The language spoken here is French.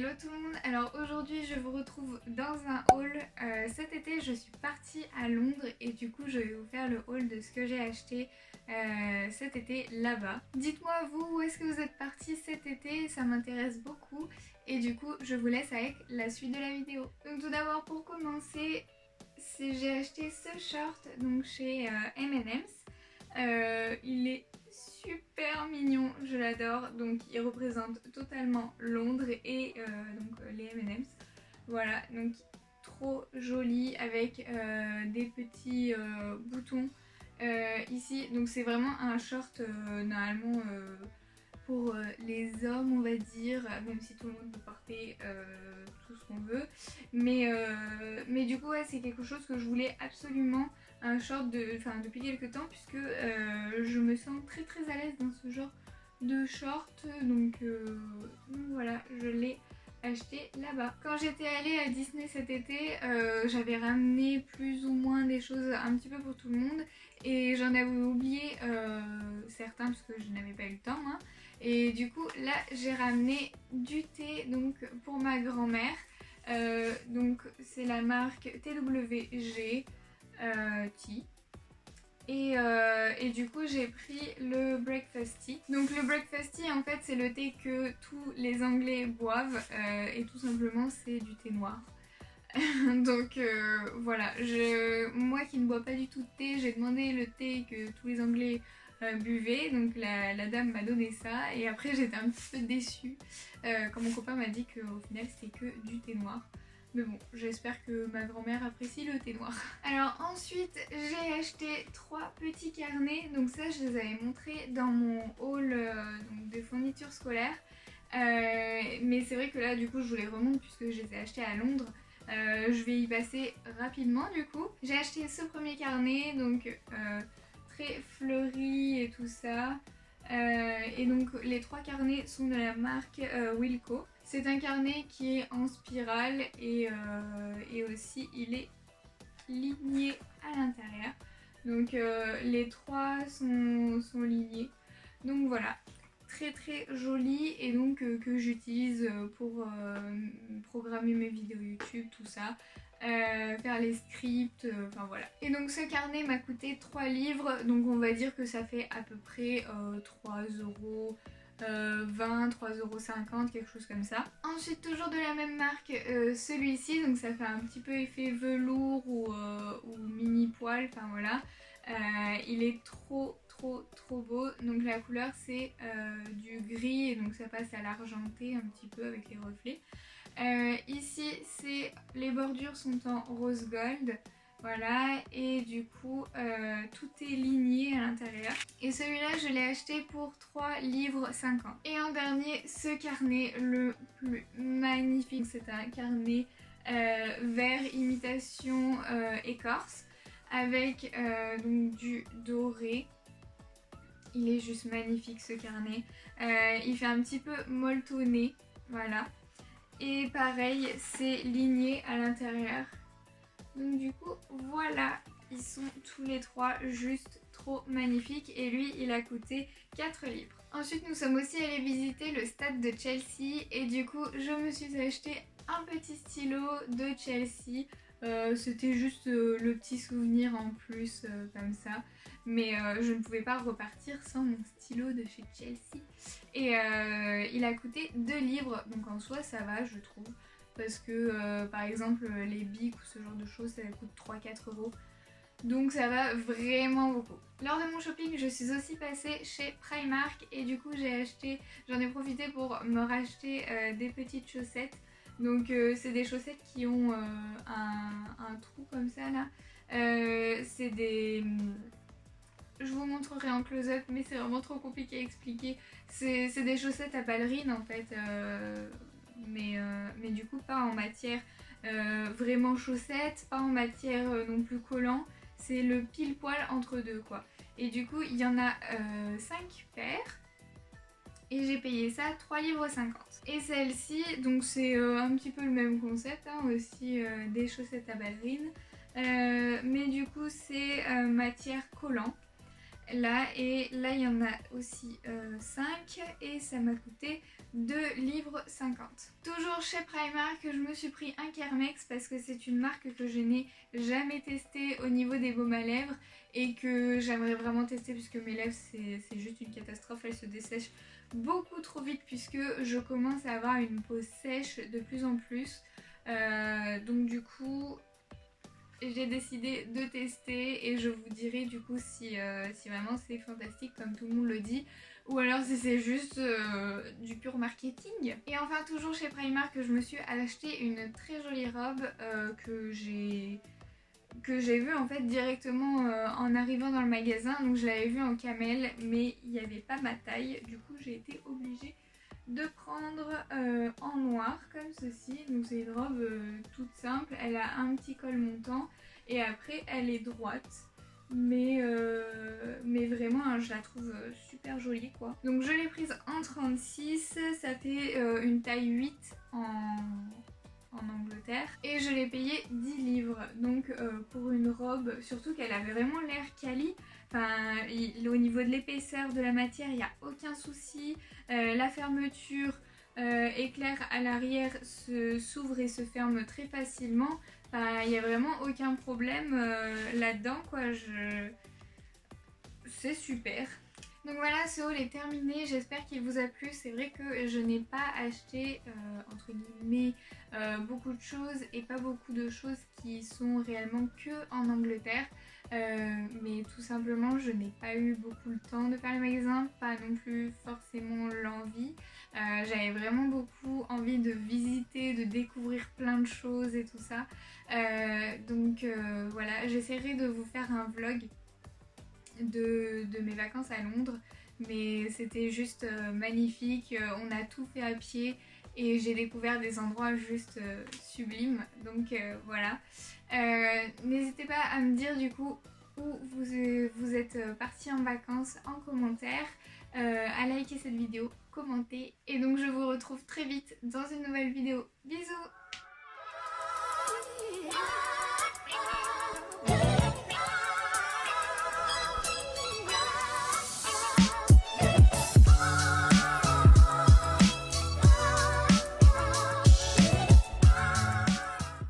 Hello tout le monde, alors aujourd'hui je vous retrouve dans un haul. Cet été je suis partie à Londres et du coup je vais vous faire le haul de ce que j'ai acheté cet été là-bas. Dites-moi vous, où est-ce que vous êtes partis cet été, ça m'intéresse beaucoup et du coup je vous laisse avec la suite de la vidéo. Donc tout d'abord pour commencer, j'ai acheté ce short donc chez M&M's. Il est super mignon, je l'adore, donc il représente totalement Londres et les M&M's. Voilà, donc trop joli avec des petits boutons ici. Donc c'est vraiment un short normalement pour les hommes, on va dire, même si tout le monde peut porter tout ce qu'on veut. Mais du coup, ouais, c'est quelque chose que je voulais absolument, un short depuis quelques temps, puisque je me sens très très à l'aise dans ce genre de short. Donc voilà, je l'ai acheté là-bas. Quand j'étais allée à Disney cet été, j'avais ramené plus ou moins des choses un petit peu pour tout le monde. Et j'en avais oublié certains parce que je n'avais pas eu le temps, hein. Et du coup là j'ai ramené du thé donc pour ma grand-mère. Donc c'est la marque TWG Tea. Et du coup j'ai pris le breakfast tea. Donc le breakfast tea en fait c'est le thé que tous les Anglais boivent et tout simplement c'est du thé noir. Donc voilà, moi qui ne bois pas du tout de thé, j'ai demandé le thé que tous les Anglais buvaient, donc la dame m'a donné ça et après j'étais un petit peu déçue quand mon copain m'a dit qu'au final c'était que du thé noir. Mais bon, j'espère que ma grand-mère apprécie le thé noir. Alors ensuite, j'ai acheté 3 petits carnets, donc ça je les avais montrés dans mon haul donc des fournitures scolaires. Mais c'est vrai que là du coup je vous les remonte puisque je les ai achetés à Londres. Je vais y passer rapidement du coup. J'ai acheté ce premier carnet, donc très fleuri et tout ça. Et donc les 3 carnets sont de la marque Wilko. C'est un carnet qui est en spirale et aussi il est ligné à l'intérieur. Donc les 3 sont lignés. Donc voilà, très très joli et donc que j'utilise pour programmer mes vidéos YouTube, tout ça, faire les scripts, enfin voilà. Et donc ce carnet m'a coûté 3 livres, donc on va dire que ça fait à peu près 3 €, 3,50 €, quelque chose comme ça. Ensuite toujours de la même marque, celui-ci, donc ça fait un petit peu effet velours ou mini poil, enfin voilà. Il est trop beau, donc la couleur c'est du gris et donc ça passe à l'argenté un petit peu avec les reflets. Ici c'est les bordures sont en rose gold, voilà, et du coup tout est ligné à l'intérieur. Et celui-là je l'ai acheté pour 3,50 €. Et en dernier, ce carnet le plus magnifique, c'est un carnet vert imitation écorce avec donc du doré. Il est juste magnifique ce carnet. Il fait un petit peu molletonné, voilà. Et pareil, c'est ligné à l'intérieur. Donc du coup, voilà, ils sont tous les 3 juste trop magnifiques. Et lui, il a coûté 4 livres. Ensuite, nous sommes aussi allés visiter le stade de Chelsea. Et du coup, je me suis acheté un petit stylo de Chelsea. C'était juste le petit souvenir en plus comme ça, mais je ne pouvais pas repartir sans mon stylo de chez Chelsea et il a coûté 2 livres, donc en soi ça va je trouve, parce que par exemple les bics ou ce genre de choses ça coûte 3-4 €, donc ça va vraiment beaucoup. Lors de mon shopping, je suis aussi passée chez Primark et du coup j'en ai profité pour me racheter des petites chaussettes. Donc c'est des chaussettes qui ont un trou comme ça là. C'est des... Je vous montrerai en close-up mais c'est vraiment trop compliqué à expliquer. C'est des chaussettes à ballerines en fait. Mais du coup pas en matière vraiment chaussettes, pas en matière non plus collant. C'est le pile poil entre deux quoi. Et du coup il y en a 5 paires. Et j'ai payé ça 3,50 €. Et celle-ci, donc c'est un petit peu le même concept, hein, aussi des chaussettes à ballerines. Mais du coup c'est matière collant. là, et là il y en a aussi 5 et ça m'a coûté 2 livres 50. Toujours chez Primark, je me suis pris un Kermex parce que c'est une marque que je n'ai jamais testée au niveau des baumes à lèvres et que j'aimerais vraiment tester puisque mes lèvres c'est juste une catastrophe, elles se dessèchent beaucoup trop vite puisque je commence à avoir une peau sèche de plus en plus. Donc du coup j'ai décidé de tester et je vous dirai du coup si vraiment c'est fantastique comme tout le monde le dit ou alors si c'est juste du pur marketing. Et enfin toujours chez Primark, je me suis acheté une très jolie robe que j'ai vue en fait directement en arrivant dans le magasin. Donc je l'avais vue en camel mais il n'y avait pas ma taille, du coup j'ai été obligée de prendre en noir comme ceci. Donc c'est une robe toute simple, elle a un petit col montant et après elle est droite mais vraiment hein, je la trouve super jolie quoi. Donc je l'ai prise en 36, ça fait une taille 8 en Angleterre et je l'ai payé 10 livres donc pour une robe, surtout qu'elle avait vraiment l'air quali. Enfin, au niveau de l'épaisseur de la matière, il n'y a aucun souci. La fermeture éclair à l'arrière s'ouvre et se ferme très facilement. Enfin, il n'y a vraiment aucun problème là-dedans, quoi. C'est super. Donc voilà, ce haul est terminé, j'espère qu'il vous a plu. C'est vrai que je n'ai pas acheté, entre guillemets, beaucoup de choses et pas beaucoup de choses qui sont réellement que en Angleterre. Mais tout simplement, je n'ai pas eu beaucoup le temps de faire les magasins, pas non plus forcément l'envie. J'avais vraiment beaucoup envie de visiter, de découvrir plein de choses et tout ça. Donc voilà, j'essaierai de vous faire un vlog de mes vacances à Londres, mais c'était juste magnifique, on a tout fait à pied et j'ai découvert des endroits juste sublimes, donc voilà. N'hésitez pas à me dire du coup où vous êtes partis en vacances en commentaire, à liker cette vidéo, commenter, et donc je vous retrouve très vite dans une nouvelle vidéo. Bisous!